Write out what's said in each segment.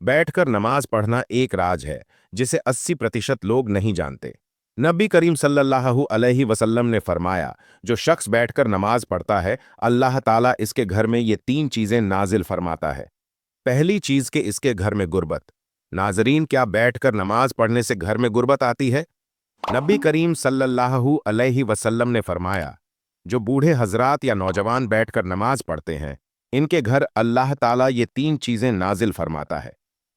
बैठकर नमाज पढ़ना एक राज है जिसे 80% लोग नहीं जानते। नबी करीम सल्लल्लाहु अलैहि वसल्लम ने फरमाया, जो शख्स बैठकर नमाज पढ़ता है, अल्लाह ताला इसके घर में ये 3 चीजें नाजिल फरमाता है। पहली चीज के इसके घर में गुर्बत। नाजरीन, क्या बैठकर नमाज पढ़ने से घर में गुर्बत आती है? नबी करीम सल्लल्लाहु अलैहि वसल्लम ने फरमाया, जो बूढ़े हजरात या नौजवान बैठकर नमाज पढ़ते हैं, इनके घर अल्लाह ताला ये 3 चीजें नाजिल फरमाता है।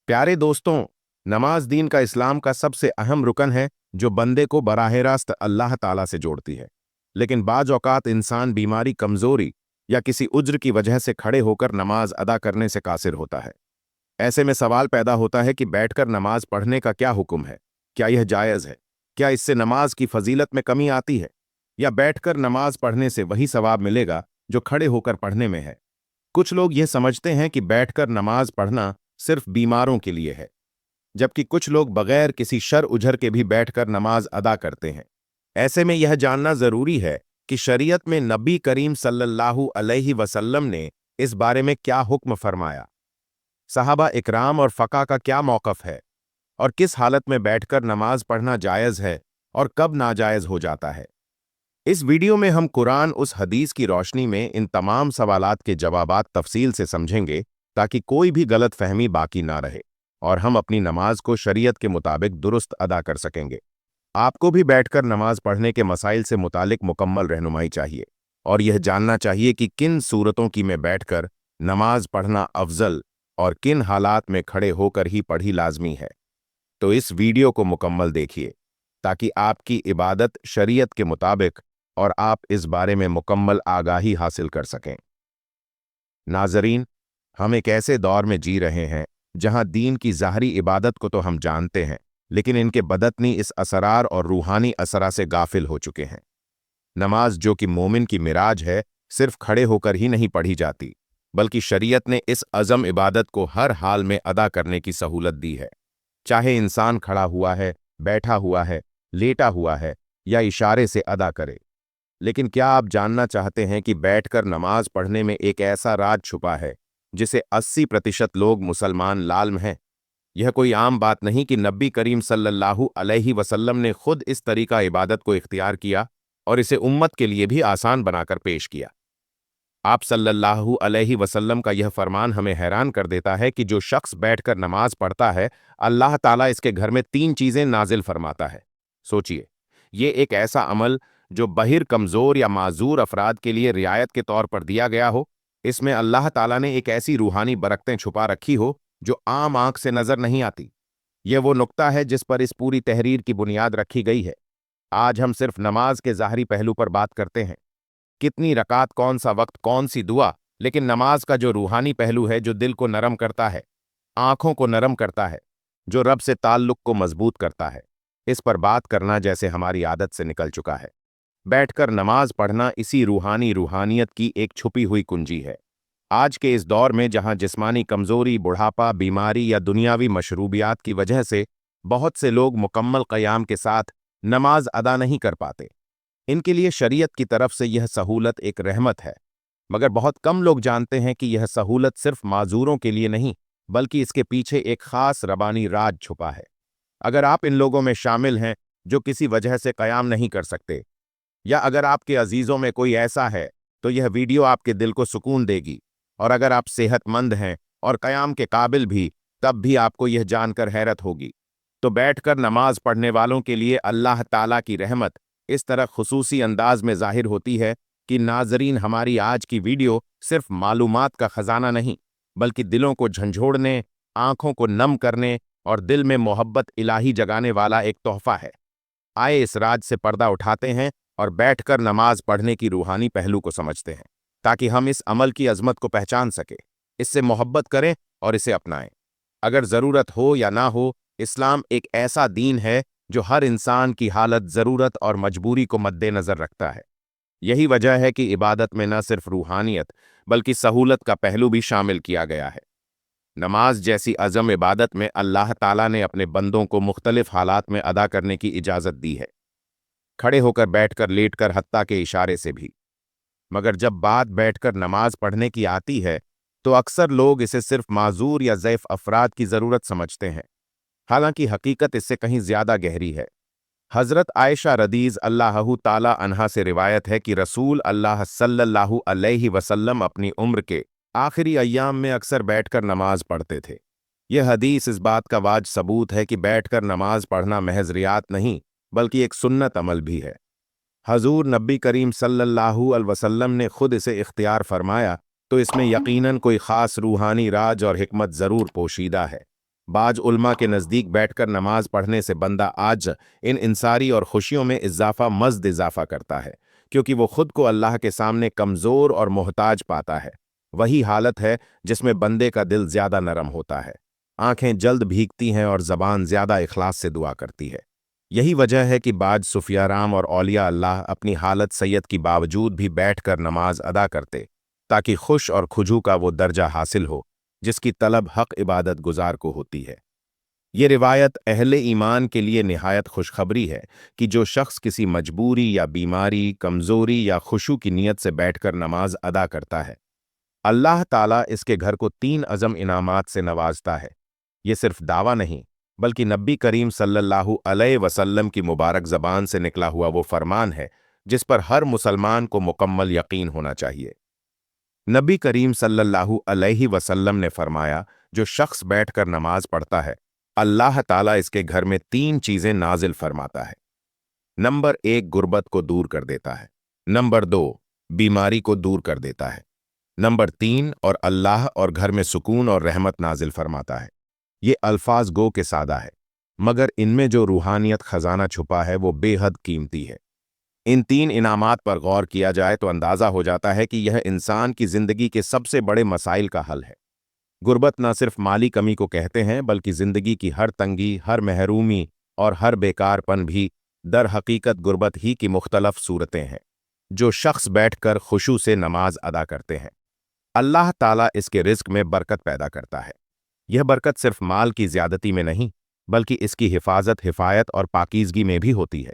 प्यारे दोस्तों, नमाज दीन का इस्लाम का सबसे अहम रुकन है जो बंदे को बराह रास्त अल्लाह ताला से जोड़ती है। लेकिन बाज औकात इंसान बीमारी, कमजोरी या किसी उज्र की वजह से खड़े होकर नमाज अदा करने से कासिर होता है। ऐसे में सवाल पैदा होता है कि बैठकर नमाज पढ़ने का क्या हुक्म है? क्या यह जायज़ है? क्या इससे नमाज की फजीलत में कमी आती है? या बैठकर नमाज पढ़ने से वही सवाब मिलेगा जो खड़े होकर पढ़ने में है? कुछ लोग यह समझते हैं कि बैठकर नमाज पढ़ना सिर्फ बीमारों के लिए है, जबकि कुछ लोग बगैर किसी शर उजर के भी बैठकर नमाज अदा करते हैं। ऐसे में यह जानना जरूरी है कि शरीयत में नबी करीम सल्लल्लाहु अलैहि वसल्लम ने इस बारे में क्या हुक्म फरमाया, सहाबा इकराम और फ़क़ा का क्या मौक़िफ़ है, और किस हालत में बैठकर नमाज पढ़ना जायज़ है और कब नाजायज़ हो जाता है। इस वीडियो में हम कुरान उस हदीस की रोशनी में इन तमाम सवालात के जवाबात तफसील से समझेंगे, ताकि कोई भी गलत फहमी बाकी ना रहे और हम अपनी नमाज को शरीयत के मुताबिक दुरुस्त अदा कर सकेंगे। आपको भी बैठकर नमाज पढ़ने के मसाइल से मुतालिक मुकम्मल रहनुमाई चाहिए और यह जानना चाहिए कि किन सूरतों की में बैठकर नमाज पढ़ना अफजल और किन हालात में खड़े होकर ही पढ़ी लाजमी है। तो इस वीडियो को मुकम्मल देखिए ताकि आपकी इबादत शरीयत के मुताबिक और आप इस बारे में मुकम्मल आगाही हासिल कर सकें। नाजरीन, हम एक ऐसे दौर में जी रहे हैं जहां दीन की ज़ाहरी इबादत को तो हम जानते हैं, लेकिन इनके बदतनी इस असरार और रूहानी असरा से गाफिल हो चुके हैं। नमाज, जो कि मोमिन की मिराज है, सिर्फ खड़े होकर ही नहीं पढ़ी जाती, बल्कि शरीयत ने इस अज़म इबादत को हर हाल में अदा करने की सहूलत दी है। चाहे इंसान खड़ा हुआ है, बैठा हुआ है, लेटा हुआ है या इशारे से अदा करे। लेकिन क्या आप जानना चाहते हैं कि बैठकर नमाज पढ़ने में एक ऐसा राज छुपा है जिसे 80% लोग मुसलमान लाल्म हैं? यह कोई आम बात नहीं कि नबी करीम सल्लल्लाहु अलैहि वसल्लम ने खुद इस तरीका इबादत को इख्तियार किया और इसे उम्मत के लिए भी आसान बनाकर पेश किया। आप सल्लल्लाहु अलैहि वसल्लम का यह फरमान हमें हैरान कर देता है कि जो शख्स बैठकर नमाज पढ़ता है, अल्लाह ताला इसके घर में 3 चीजें नाजिल फरमाता है। सोचिए, ये एक ऐसा अमल जो बहिर, कमजोर या माजूर अफराद के लिए रियायत के तौर पर दिया गया हो, इसमें अल्लाह ताला ने एक ऐसी रूहानी बरकतें छुपा रखी हो जो आम आंख से नजर नहीं आती। यह वो नुक्ता है जिस पर इस पूरी तहरीर की बुनियाद रखी गई है। आज हम सिर्फ नमाज के ज़ाहरी पहलू पर बात करते हैं, कितनी रकात, कौन सा वक्त, कौन सी दुआ, लेकिन नमाज का जो रूहानी पहलू है, जो दिल को नरम करता है, आंखों को नरम करता है, जो रब से ताल्लुक को मजबूत करता है, इस पर बात करना जैसे हमारी आदत से निकल चुका है। बैठकर नमाज पढ़ना इसी रूहानियत की एक छुपी हुई कुंजी है। आज के इस दौर में जहां जिस्मानी कमजोरी, बुढ़ापा, बीमारी या दुनियावी मशरूबियात की वजह से बहुत से लोग मुकम्मल क़याम के साथ नमाज अदा नहीं कर पाते, इनके लिए शरीयत की तरफ से यह सहूलत एक रहमत है। मगर बहुत कम लोग जानते हैं कि यह सहूलत सिर्फ माजूरों के लिए नहीं, बल्कि इसके पीछे एक खास रबानी राज छुपा है। अगर आप इन लोगों में शामिल हैं जो किसी वजह से क़याम नहीं कर सकते, या अगर आपके अजीज़ों में कोई ऐसा है, तो यह वीडियो आपके दिल को सुकून देगी। और अगर आप सेहतमंद हैं और क़याम के काबिल भी, तब भी आपको यह जानकर हैरत होगी। तो बैठकर नमाज पढ़ने वालों के लिए अल्लाह ताला की रहमत इस तरह खुसूसी अंदाज में ज़ाहिर होती है कि नाजरीन, हमारी आज की वीडियो सिर्फ मालूमात का ख़जाना नहीं, बल्कि दिलों को झंझोड़ने, आंखों को नम करने और दिल में मोहब्बत इलाही जगाने वाला एक तोहफा है। आए इस राज से पर्दा उठाते हैं और बैठकर नमाज पढ़ने की रूहानी पहलू को समझते हैं, ताकि हम इस अमल की अजमत को पहचान सके, इससे मोहब्बत करें और इसे अपनाएं। अगर ज़रूरत हो या ना हो, इस्लाम एक ऐसा दीन है जो हर इंसान की हालत, ज़रूरत और मजबूरी को मद्देनज़र रखता है। यही वजह है कि इबादत में न सिर्फ रूहानियत बल्कि सहूलत का पहलू भी शामिल किया गया है। नमाज जैसी अज़म इबादत में अल्लाह ताला ने अपने बंदों को मुख्तलिफ हालात में अदा करने की इजाज़त दी है, खड़े होकर, बैठकर, लेटकर, हत्ता के इशारे से भी। मगर जब बात बैठकर नमाज पढ़ने की आती है, तो अक्सर लोग इसे सिर्फ माजूर या ज़ईफ अफराद की ज़रूरत समझते हैं। हालांकि हकीकत इससे कहीं ज़्यादा गहरी है। हज़रत आयशा रदीज़ अल्लाहु ताला अन्हा से रिवायत है कि रसूल अल्लाह सल्लल्लाहु अलैहि वसल्लम अपनी उम्र के आखिरी अय्याम में अक्सर बैठकर नमाज पढ़ते थे। यह हदीस इस बात का वाज सबूत है कि बैठकर नमाज पढ़ना महज रियात नहीं, बल्कि एक सुन्नत अमल भी है। हजूर नबी करीम सल्लल्लाहु अलैहि वसल्लम ने खुद इसे इख्तियार फरमाया, तो इसमें यकीनन कोई ख़ास रूहानी राज और हिकमत ज़रूर पोशीदा है। बाज उल्मा के नज़दीक बैठकर नमाज पढ़ने से बंदा आज इन इंसारी और खुशियों में मज़द इजाफा करता है, क्योंकि वो खुद को अल्लाह के सामने कमज़ोर और मोहताज पाता है। वही हालत है जिसमें बंदे का दिल ज़्यादा नरम होता है, आंखें जल्द भीगती हैं और ज़बान ज़्यादा इखलास से दुआ करती है। यही वजह है कि बाज सुफियाराम और औलिया अल्लाह अपनी हालत सैयद की बावजूद भी बैठकर नमाज अदा करते, ताकि खुश और खुजू का वो दर्जा हासिल हो जिसकी तलब हक इबादत गुजार को होती है। ये रिवायत अहले ईमान के लिए निहायत खुशखबरी है कि जो शख्स किसी मजबूरी या बीमारी, कमजोरी या खुशू की नीयत से बैठकर नमाज अदा करता है, अल्लाह ताला इसके घर को 3 अज़म इनामात से नवाजता है। ये सिर्फ दावा नहीं, बल्कि नबी करीम सल्लल्लाहु अलैहि वसल्लम की मुबारक ज़बान से निकला हुआ वो फरमान है जिस पर हर मुसलमान को मुकम्मल यकीन होना चाहिए। नबी करीम सल्लल्लाहु अलैहि वसल्लम ने फरमाया, जो शख्स बैठकर नमाज पढ़ता है, अल्लाह ताला इसके घर में 3 चीज़ें नाजिल फरमाता है। नंबर 1, गुर्बत को दूर कर देता है। नंबर 2, बीमारी को दूर कर देता है। नंबर 3, और अल्लाह और घर में सुकून और रहमत नाजिल फरमाता है। ये अल्फाज गो के सादा है, मगर इनमें जो रूहानियत खजाना छुपा है वो बेहद कीमती है। इन 3 इनामात पर गौर किया जाए तो अंदाजा हो जाता है कि यह इंसान की जिंदगी के सबसे बड़े मसाइल का हल है। गुर्बत न सिर्फ माली कमी को कहते हैं, बल्कि जिंदगी की हर तंगी, हर महरूमी और हर बेकारपन भी दर हकीकत गुर्बत ही की मुख्तलफ सूरतें हैं। जो शख्स बैठकर खुशू से नमाज अदा करते हैं, अल्लाह ताला इसके रिज्क में बरकत पैदा करता है। यह बरकत सिर्फ माल की ज्यादती में नहीं, बल्कि इसकी हिफाजत, हिफायत और पाकीज़गी में भी होती है।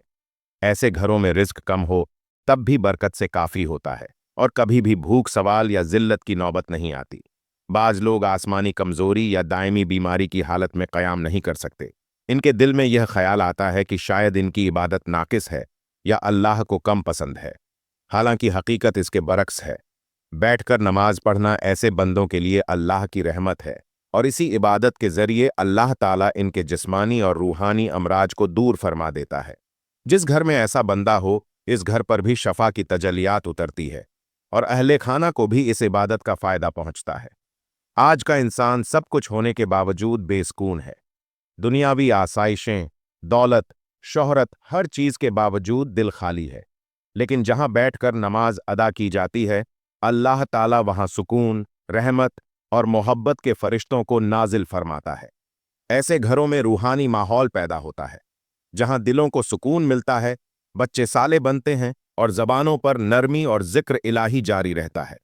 ऐसे घरों में रिज्क कम हो तब भी बरकत से काफ़ी होता है, और कभी भी भूख सवाल या जिल्लत की नौबत नहीं आती। बाज लोग आसमानी कमज़ोरी या दायमी बीमारी की हालत में क़याम नहीं कर सकते। इनके दिल में यह ख्याल आता है कि शायद इनकी इबादत नाकिस है या अल्लाह को कम पसंद है। हालांकि हकीकत इसके बरक्स है। बैठकर नमाज पढ़ना ऐसे बंदों के लिए अल्लाह की रहमत है, और इसी इबादत के ज़रिए अल्लाह ताला इनके जिस्मानी और रूहानी अमराज को दूर फरमा देता है। जिस घर में ऐसा बंदा हो, इस घर पर भी शफा की तजलियात उतरती है, और अहले खाना को भी इस इबादत का फ़ायदा पहुंचता है। आज का इंसान सब कुछ होने के बावजूद बेसुकून है। दुनियावी आसाइशें, दौलत, शोहरत, हर चीज़ के बावजूद दिल खाली है। लेकिन जहां बैठकर नमाज अदा की जाती है, अल्लाह ताला वहां सुकून, रहमत और मोहब्बत के फरिश्तों को नाजिल फरमाता है। ऐसे घरों में रूहानी माहौल पैदा होता है, जहां दिलों को सुकून मिलता है, बच्चे साले बनते हैं और ज़बानों पर नरमी और जिक्र इलाही जारी रहता है।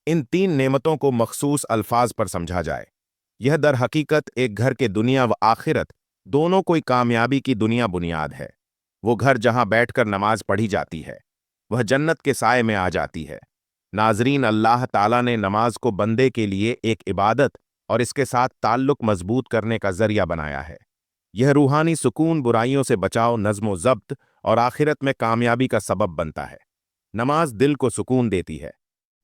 इन 3 नेमतों को मखसूस अल्फाज पर समझा जाए, यह दर हकीकत एक घर के दुनिया व आखिरत दोनों कोई कामयाबी की दुनिया बुनियाद है। वो घर जहां बैठकर नमाज पढ़ी जाती है, वह जन्नत के साए में आ जाती है। नाजरीन, अल्लाह ताला ने नमाज को बंदे के लिए एक इबादत और इसके साथ ताल्लुक मजबूत करने का जरिया बनाया है। यह रूहानी सुकून, बुराइयों से बचाव, नज़्म ज़ब्त और आखिरत में कामयाबी का सबब बनता है। नमाज दिल को सुकून देती है,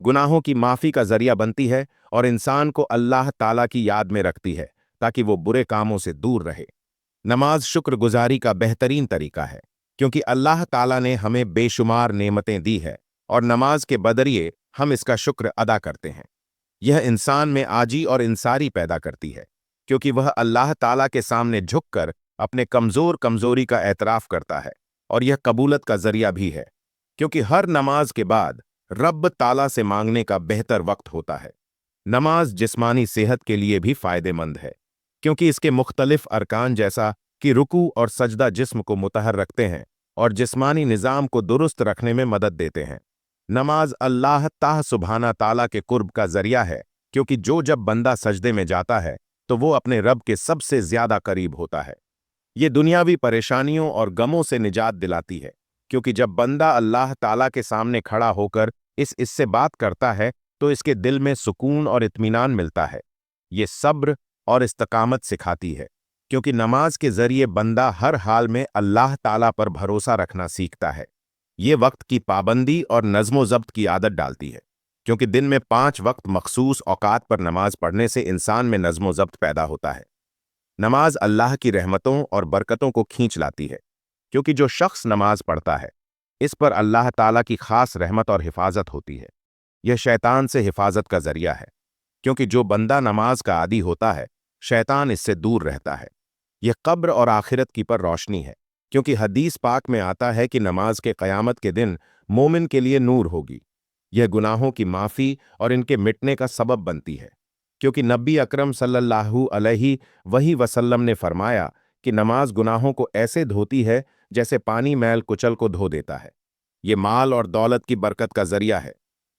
गुनाहों की माफ़ी का जरिया बनती है और इंसान को अल्लाह ताला की याद में रखती है, ताकि वो बुरे कामों से दूर रहे। नमाज शुक्रगुजारी का बेहतरीन तरीका है, क्योंकि अल्लाह ताला ने हमें बेशुमार नेमतें दी है और नमाज के बदरिए हम इसका शुक्र अदा करते हैं। यह इंसान में आजी और इंसारी पैदा करती है, क्योंकि वह अल्लाह ताला के सामने झुककर अपने कमज़ोरी का एतराफ़ करता है, और यह कबूलत का जरिया भी है, क्योंकि हर नमाज के बाद रब ताला से मांगने का बेहतर वक्त होता है। नमाज जिस्मानी सेहत के लिए भी फ़ायदेमंद है, क्योंकि इसके मुख्तलिफ अरकान जैसा कि रुकू और सजदा जिस्म को मुतहर रखते हैं और जिस्मानी निज़ाम को दुरुस्त रखने में मदद देते हैं। नमाज अल्लाह ताह सुब्हाना ताला के कुर्ब का जरिया है, क्योंकि जब बंदा सजदे में जाता है तो वो अपने रब के सबसे ज्यादा करीब होता है। ये दुनियावी परेशानियों और गमों से निजात दिलाती है, क्योंकि जब बंदा अल्लाह ताला के सामने खड़ा होकर इससे बात करता है تو इसके दिल में सुकून और इत्मीनान मिलता है। ये सब्र और इस्तकामत सिखाती है, क्योंकि नमाज के जरिए बंदा हर हाल में अल्लाह ताला पर भरोसा रखना सीखता है। ये वक्त की पाबंदी और नज़्मो ज़ब्त की आदत डालती है, क्योंकि दिन में 5 वक्त मखसूस औकात पर नमाज पढ़ने से इंसान में नज़्मो ज़ब्त पैदा होता है। नमाज अल्लाह की रहमतों और बरकतों को खींच लाती है, क्योंकि जो शख्स नमाज पढ़ता है इस पर अल्लाह ताला की खास रहमत और हिफाजत होती है। यह शैतान से हिफाजत का जरिया है, क्योंकि जो बंदा नमाज का आदी होता है शैतान इससे दूर रहता है। यह कब्र और आखिरत की पर रोशनी है, क्योंकि हदीस पाक में आता है कि नमाज के क़यामत के दिन मोमिन के लिए नूर होगी। यह गुनाहों की माफ़ी और इनके मिटने का सबब बनती है, क्योंकि नबी अकरम सल्लल्लाहु अलैहि वही वसल्लम ने फरमाया कि नमाज गुनाहों को ऐसे धोती है जैसे पानी मैल कुचल को धो देता है। ये माल और दौलत की बरकत का जरिया है,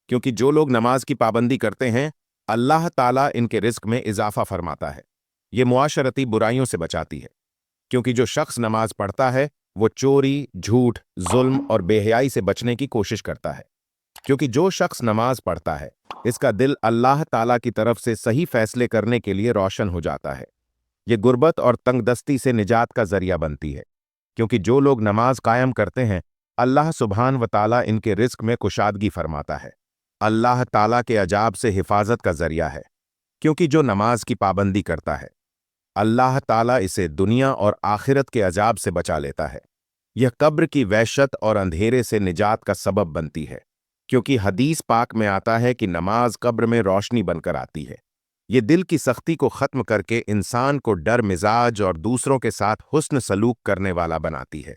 क्योंकि जो लोग नमाज की पाबंदी करते हैं अल्लाह ताला इनके रिस्क में इजाफा फरमाता है। ये मुआशरती बुराइयों से बचाती है, क्योंकि जो शख्स नमाज पढ़ता है वो चोरी, झूठ, जुल्म और बेहयाई से बचने की कोशिश करता है। क्योंकि जो शख्स नमाज पढ़ता है इसका दिल अल्लाह ताला की तरफ से सही फैसले करने के लिए रोशन हो जाता है। ये गुर्बत और तंगदस्ती से निजात का जरिया बनती है, क्योंकि जो लोग नमाज कायम करते हैं अल्लाह सुब्हान व ताला इनके रिस्क में कुशादगी फरमाता है। अल्लाह ताला के अजाब से हिफाजत का जरिया है, क्योंकि जो नमाज की पाबंदी करता है अल्लाह ताला इसे दुनिया और आखिरत के अजाब से बचा लेता है। यह कब्र की वहशत और अंधेरे से निजात का सबब बनती है, क्योंकि हदीस पाक में आता है कि नमाज कब्र में रोशनी बनकर आती है। ये दिल की सख्ती को ख़त्म करके इंसान को डर मिजाज और दूसरों के साथ हुस्न सलूक करने वाला बनाती है।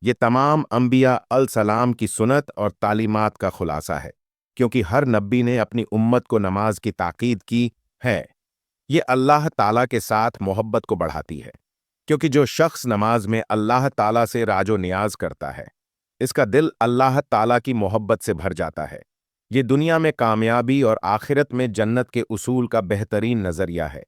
ये तमाम अंबिया अलसलाम की सुन्नत और तालीमात का खुलासा है, क्योंकि हर नबी ने अपनी उम्मत को नमाज की ताकीद की है। ये अल्लाह ताला के साथ मोहब्बत को बढ़ाती है, क्योंकि जो शख्स नमाज में अल्लाह ताला से राजो नियाज करता है इसका दिल अल्लाह ताला की मोहब्बत से भर जाता है। ये दुनिया में कामयाबी और आखिरत में जन्नत के उसूल का बेहतरीन नज़रिया है,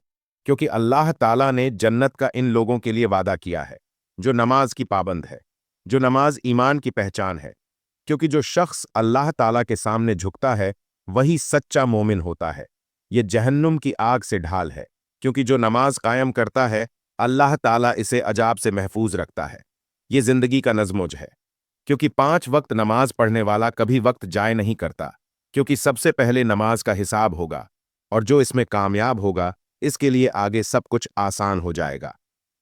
क्योंकि अल्लाह ताला ने जन्नत का इन लोगों के लिए वादा किया है जो नमाज की पाबंद है। जो नमाज ईमान की पहचान है, क्योंकि जो शख्स अल्लाह ताला के सामने झुकता है वही सच्चा मोमिन होता है। ये जहन्नुम की आग से ढाल है, क्योंकि जो नमाज कायम करता है अल्लाह ताला इसे अजाब से महफूज रखता है। ये जिंदगी का नज़्मुज है, क्योंकि 5 वक्त नमाज पढ़ने वाला कभी वक्त जाय नहीं करता, क्योंकि सबसे पहले नमाज का हिसाब होगा, और जो इसमें कामयाब होगा इसके लिए आगे सब कुछ आसान हो जाएगा।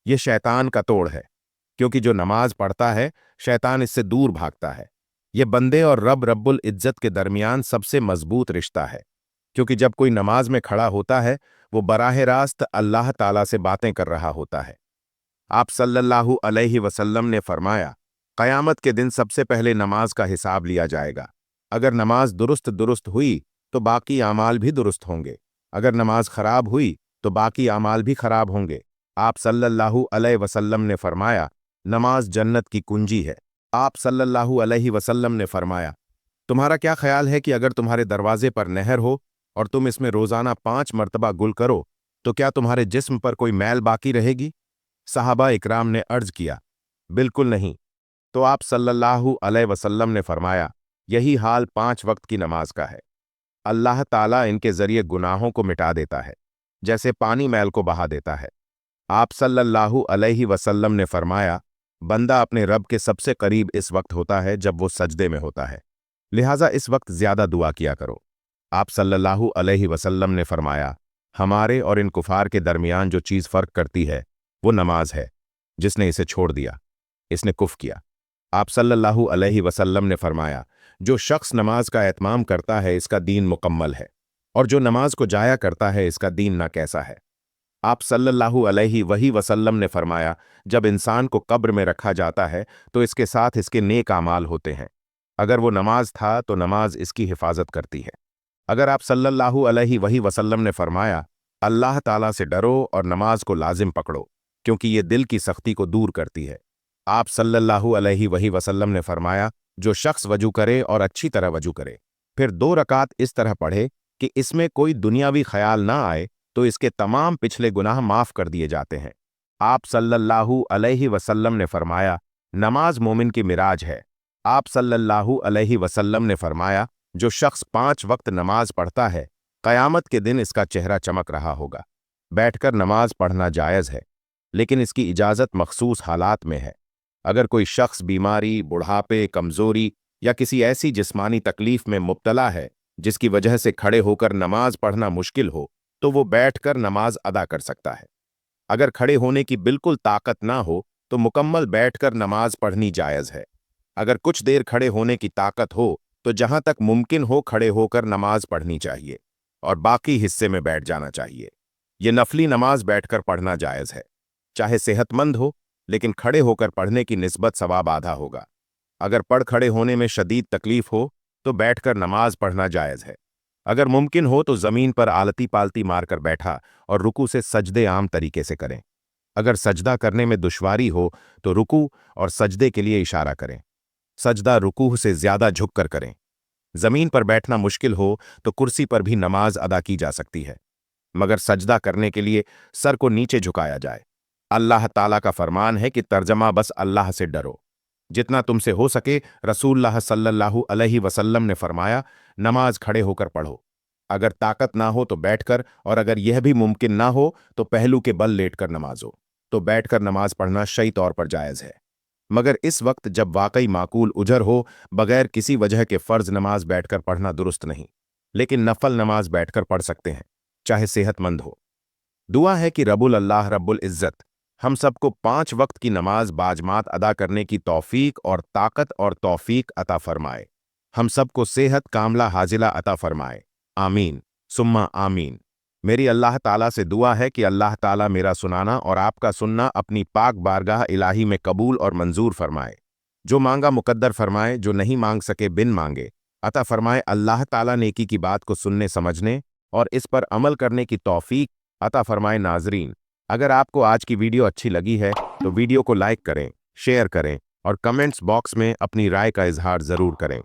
ये शैतान का तोड़ है, क्योंकि जो नमाज पढ़ता है शैतान इससे दूर भागता है। ये बंदे और रब रब्बुल इज्जत के दरमियान सबसे मजबूत रिश्ता है, क्योंकि जब कोई नमाज में खड़ा होता है वो बराह रास्त अल्लाह ताला से बातें कर रहा होता है। आप सल्लल्लाहु अलैहि वसल्लम ने फरमाया, क़यामत के दिन सबसे पहले नमाज का हिसाब लिया जाएगा। अगर नमाज दुरुस्त दुरुस्त हुई तो बाकी आमाल भी दुरुस्त होंगे, अगर नमाज खराब हुई तो बाकी आमाल भी खराब होंगे। आप सल्लल्लाहु अलैहि वसल्लम ने फरमाया, नमाज जन्नत की कुंजी है। आप सल्लल्लाहु अलैहि वसल्लम ने फरमाया, तुम्हारा क्या ख्याल है कि अगर तुम्हारे दरवाजे पर नहर हो और तुम इसमें रोजाना 5 मरतबा गुल करो तो क्या तुम्हारे जिस्म पर कोई मैल बाकी रहेगी? सहाबा इकराम ने अर्ज किया, बिल्कुल नहीं। तो आप सल्लल्लाहु अलैहि वसल्लम ने फरमाया, यही हाल 5 वक्त की नमाज का है। अल्लाह ताला इनके जरिए गुनाहों को मिटा देता है, जैसे पानी मैल को बहा देता है। आप सल्लल्लाहु अलैहि वसल्लम ने फरमाया, बंदा अपने रब के सबसे करीब इस वक्त होता है जब वो सजदे में होता है, लिहाजा इस वक्त ज्यादा दुआ किया करो। आप सल्लल्लाहु अलैहि वसल्लम ने फरमाया, हमारे और इन कुफार के दरमियान जो चीज़ फ़र्क करती है वो नमाज है। जिसने इसे छोड़ दिया इसने कुफ किया। आप सल्लल्लाहु अलैहि वसल्लम ने फरमाया, जो शख्स नमाज का एहतमाम करता है इसका दीन मुकम्मल है, और जो नमाज को जाया करता है इसका दीन ना कैसा है। आप सल्लल्लाहु अलैहि वही वसल्लम ने फरमाया, जब इंसान को कब्र में रखा जाता है तो इसके साथ इसके नेक आमाल होते हैं। अगर वो नमाज था तो नमाज इसकी हिफाजत करती है। अगर आप सल्लल्लाहु अलैहि वही वसल्लम ने फरमाया, अल्लाह ताला से डरो और नमाज को लाजिम पकड़ो, क्योंकि ये दिल की सख्ती को दूर करती है। आप सल्लल्लाहु अलैहि वही वसल्लम ने फरमाया, जो शख्स वजू करे और अच्छी तरह वजू करे, फिर 2 रकात इस तरह पढ़े कि इसमें कोई दुनियावी ख्याल ना आए, तो इसके तमाम पिछले गुनाह माफ कर दिए जाते हैं। आप सल्लल्लाहु अलैहि वसल्लम ने फरमाया, नमाज मोमिन की मिराज है। आप सल्लल्लाहु अलैहि वसल्लम ने फरमाया, जो शख्स 5 वक्त नमाज पढ़ता है, क़यामत के दिन इसका चेहरा चमक रहा होगा। बैठकर नमाज पढ़ना जायज़ है, लेकिन इसकी इजाज़त मखसूस हालात में है। अगर कोई शख्स बीमारी, बुढ़ापे, कमज़ोरी या किसी ऐसी जिस्मानी तकलीफ में मुब्तला है जिसकी वजह से खड़े होकर नमाज पढ़ना मुश्किल हो, तो वो बैठकर नमाज अदा कर सकता है। अगर खड़े होने की बिल्कुल ताकत ना हो तो मुकम्मल बैठकर नमाज पढ़नी जायज़ है। अगर कुछ देर खड़े होने की ताकत हो तो जहां तक मुमकिन हो खड़े होकर नमाज पढ़नी चाहिए और बाकी हिस्से में बैठ जाना चाहिए। ये नफली नमाज बैठकर पढ़ना जायज़ है, चाहे सेहतमंद हो, लेकिन खड़े होकर पढ़ने की निस्बत सवाब आधा होगा। अगर पढ़ खड़े होने में शदीद तकलीफ हो तो बैठकर नमाज पढ़ना जायज़ है। अगर मुमकिन हो तो ज़मीन पर आलती पालती मारकर बैठा और रुकू से सजदे आम तरीके से करें। अगर सजदा करने में दुश्वारी हो तो रुकू और सजदे के लिए इशारा करें। सजदा रुकूह से ज़्यादा झुककर करें। ज़मीन पर बैठना मुश्किल हो तो कुर्सी पर भी नमाज अदा की जा सकती है, मगर सजदा करने के लिए सर को नीचे झुकाया जाए। अल्लाह ताला का फरमान है कि तर्जमा बस अल्लाह से डरो। जितना तुमसे हो सके रसूलुल्लाह सल्लल्लाहु अलैहि वसल्लम ने फरमाया, नमाज खड़े होकर पढ़ो। अगर ताकत ना हो तो बैठकर, और अगर यह भी मुमकिन ना हो तो पहलू के बल लेटकर नमाजो। तो बैठकर नमाज पढ़ना शरई तौर पर जायज़ है, मगर इस वक्त जब वाकई माकूल उजर हो, बगैर किसी वजह के फ़र्ज नमाज बैठकर पढ़ना दुरुस्त नहीं। लेकिन नफल नमाज बैठकर पढ़ सकते हैं, चाहे सेहतमंद हो। दुआ है कि रब्बुल अल्लाह रब्बुल इज़्ज़त हम सबको 5 वक्त की नमाज बाजमात अदा करने की तौफीक और ताकत और तौफीक अता फरमाए। हम सबको सेहत कामला हाजिला अता फरमाए। आमीन सुम्मा आमीन। मेरी अल्लाह ताला से दुआ है कि अल्लाह ताला मेरा सुनाना और आपका सुनना अपनी पाक बारगाह इलाही में कबूल और मंजूर फरमाए। जो मांगा मुकद्दर फरमाए, जो नहीं मांग सके बिन मांगे अता फरमाए। अल्लाह ताला नेकी की बात को सुनने समझने और इस पर अमल करने की तौफीक अता फरमाए। नाजरीन, अगर आपको आज की वीडियो अच्छी लगी है तो वीडियो को लाइक करें, शेयर करें और कमेंट्स बॉक्स में अपनी राय का इजहार ज़रूर करें।